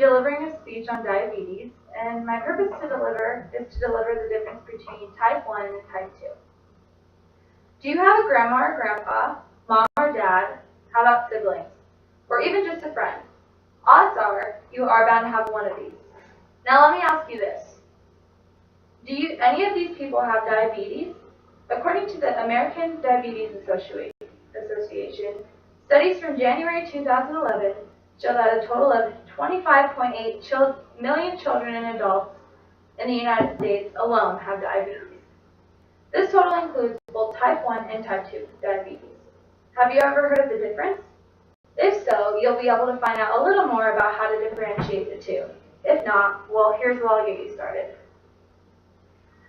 delivering a speech on diabetes, and my purpose is to deliver the difference between type 1 and type 2. Do you have a grandma or grandpa, mom or dad, how about siblings, or even just a friend? Odds are you are bound to have one of these. Now let me ask you this. Do any of these people have diabetes? According to the American Diabetes Association, studies from January 2011 show that a total of 25.8 million children and adults in the United States alone have diabetes. This total includes both type 1 and type 2 diabetes. Have you ever heard of the difference? If so, you'll be able to find out a little more about how to differentiate the two. If not, well, here's what I'll get you started.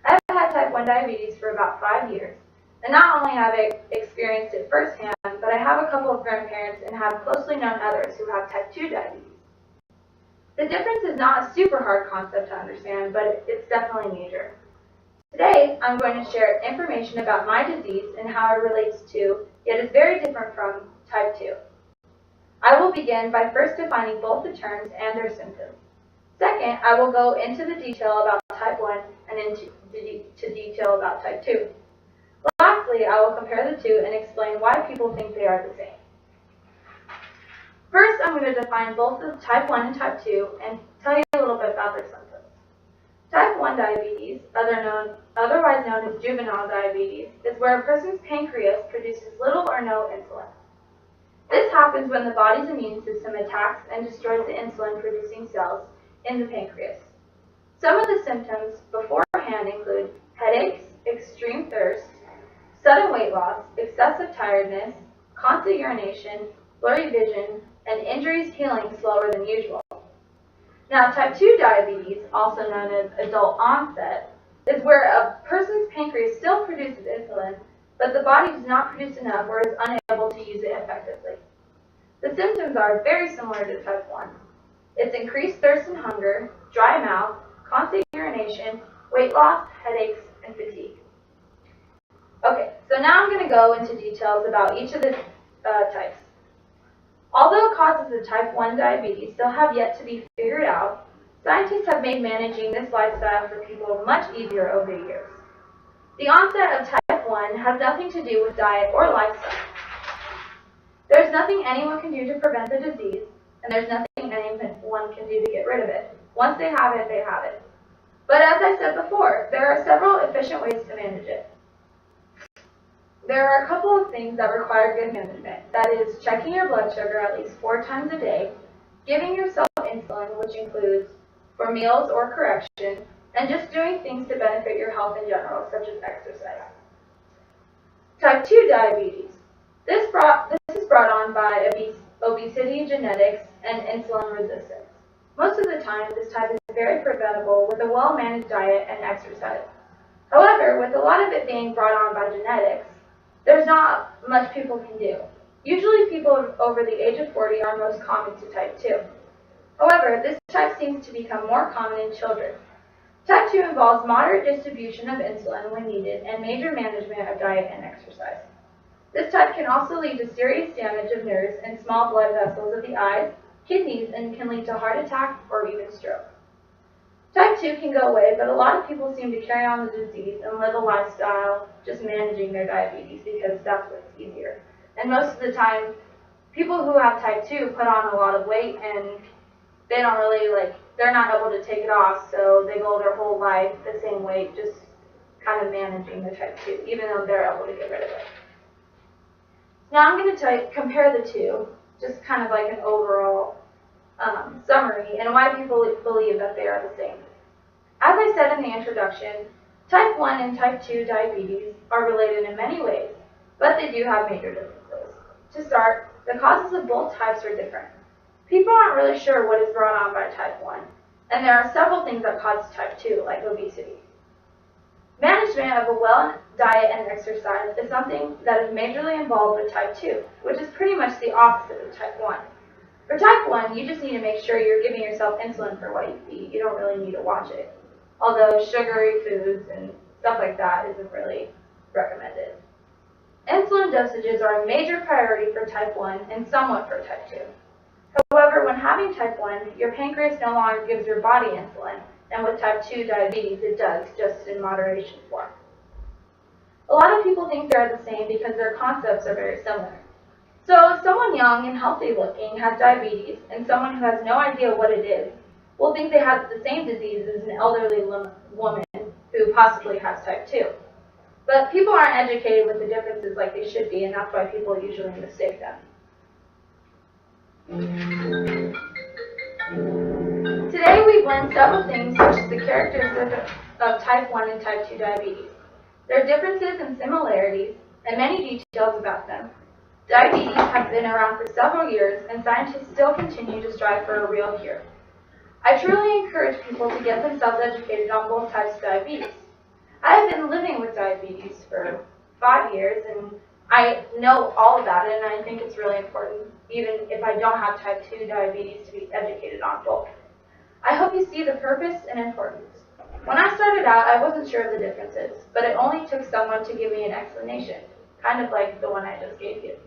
I've had type 1 diabetes for about 5 years, and not only have I experienced it firsthand, but I have a couple of grandparents and have closely known others who have type 2 diabetes. The difference is not a super hard concept to understand, but it's definitely major. Today, I'm going to share information about my disease and how it relates to, yet is very different from, type 2. I will begin by first defining both the terms and their symptoms. Second, I will go into the detail about type 1 and into detail about type 2. Lastly, I will compare the two and explain why people think they are the same. First, I'm going to define both the type 1 and type 2 and tell you a little bit about their symptoms. Type 1 diabetes, otherwise known as juvenile diabetes, is where a person's pancreas produces little or no insulin. This happens when the body's immune system attacks and destroys the insulin-producing cells in the pancreas. Some of the symptoms beforehand include headaches, extreme thirst, sudden weight loss, excessive tiredness, constant urination, blurry vision, and injuries healing slower than usual. Now, type 2 diabetes, also known as adult onset, is where a person's pancreas still produces insulin, but the body does not produce enough or is unable to use it effectively. The symptoms are very similar to type 1. It's increased thirst and hunger, dry mouth, constant urination, weight loss, headaches, and fatigue. Okay, so now I'm going to go into details about each of the types. Although causes of type 1 diabetes still have yet to be figured out, scientists have made managing this lifestyle for people much easier over the years. The onset of type 1 has nothing to do with diet or lifestyle. There's nothing anyone can do to prevent the disease, and there's nothing anyone can do to get rid of it. Once they have it, they have it. But as I said before, there are several efficient ways to manage it. There are a couple of things that require good management. That is, checking your blood sugar at least 4 times a day, giving yourself insulin, which includes for meals or correction, and just doing things to benefit your health in general, such as exercise. Type 2 diabetes. This is brought on by obesity, genetics, and insulin resistance. Most of the time, this type is very preventable with a well-managed diet and exercise. However, with a lot of it being brought on by genetics, there's not much people can do. Usually people over the age of 40 are most common to type 2. However, this type seems to become more common in children. Type 2 involves moderate distribution of insulin when needed and major management of diet and exercise. This type can also lead to serious damage of nerves and small blood vessels of the eyes, kidneys, and can lead to heart attack or even stroke. Type 2 can go away, but a lot of people seem to carry on the disease and live a lifestyle just managing their diabetes because that's what's easier. And most of the time, people who have type 2 put on a lot of weight and they don't really they're not able to take it off, so they go their whole life the same weight, just kind of managing the type 2, even though they're able to get rid of it. Now I'm going to compare the two, just kind of like an overall summary, and why people believe that they are the same. As I said in the introduction, type 1 and type 2 diabetes are related in many ways, but they do have major differences. To start, the causes of both types are different. People aren't really sure what is brought on by type 1, and there are several things that cause type 2, like obesity. Management of a well diet and exercise is something that is majorly involved with type 2, which is pretty much the opposite of type 1. For type 1, you just need to make sure you're giving yourself insulin for what you eat. You don't really need to watch it. Although sugary foods and stuff like that isn't really recommended. Insulin dosages are a major priority for type 1 and somewhat for type 2. However, when having type 1, your pancreas no longer gives your body insulin, and with type 2 diabetes it does, just in moderation form. A lot of people think they're the same because their concepts are very similar. So if someone young and healthy looking has diabetes and someone who has no idea what it is will think they have the same disease as an elderly woman who possibly has type 2. But people aren't educated with the differences like they should be, and that's why people usually mistake them. Today we blend several things such as the characteristics of type 1 and type 2 diabetes, their differences and similarities, and many details about them. Diabetes has been around for several years, and scientists still continue to strive for a real cure. I truly encourage people to get themselves educated on both types of diabetes. I have been living with diabetes for 5 years, and I know all about it, and I think it's really important, even if I don't have type 2 diabetes, to be educated on both. I hope you see the purpose and importance. When I started out, I wasn't sure of the differences, but it only took someone to give me an explanation, kind of like the one I just gave you.